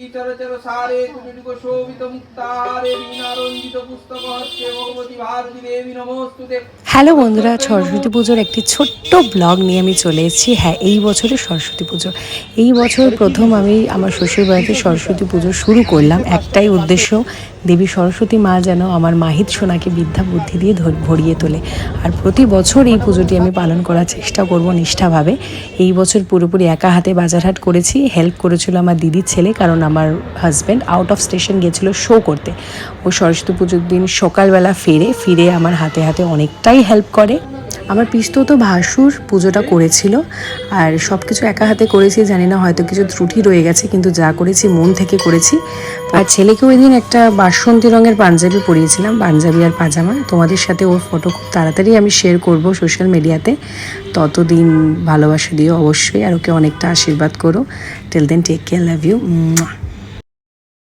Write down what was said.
চরচর সারে কুটুটুক শোভিত মুক্তারে বীণারঞ্জিত পুস্তক হস্তে ভগবতী ভারতী দেবী নমস্তুতে। হ্যালো বন্ধুরা, সরস্বতী পুজোর একটি ছোট্ট ব্লগ নিয়ে আমি চলে এসেছি। হ্যাঁ, এই বছরের সরস্বতী পুজো, এই বছর প্রথম আমি আমার শ্বশুরবাড়িতে সরস্বতী পুজো শুরু করলাম। একটাই উদ্দেশ্য, দেবী সরস্বতী মা যেন আমার মাহিত সোনাকে বিদ্যা বুদ্ধি দিয়ে ভরিয়ে তোলে। আর প্রতি বছর এই পুজোটি আমি পালন করার চেষ্টা করব নিষ্ঠাভাবে। এই বছর পুরোপুরি একা হাতে বাজারহাট করেছি, হেল্প করেছিল আমার দিদির ছেলে, কারণ আমার হাজব্যান্ড আউট অফ স্টেশন গেছিলো শো করতে। ও সরস্বতী পুজোর দিন সকালবেলা ফিরে আমার হাতে হাতে অনেকটাই হেল্প করে। আমার পিস্তৌ তো ভাসুর পুজোটা করেছিল, আর সব কিছু একা হাতে করেছি। জানি না, হয়তো কিছু ত্রুটি রয়ে গেছে, কিন্তু যা করেছি মন থেকে করেছি। আর ছেলেকে ওই দিন একটা বাসন্তী রঙের পাঞ্জাবি পরিয়েছিলাম, পাঞ্জাবি আর পাজামা। তোমাদের সাথে ওর ফটো খুব তাড়াতাড়ি আমি শেয়ার করব সোশ্যাল মিডিয়াতে। ততদিন ভালোবাসা দিও অবশ্যই, আর ওকে অনেকটা আশীর্বাদ করো। Till then, take care, love you.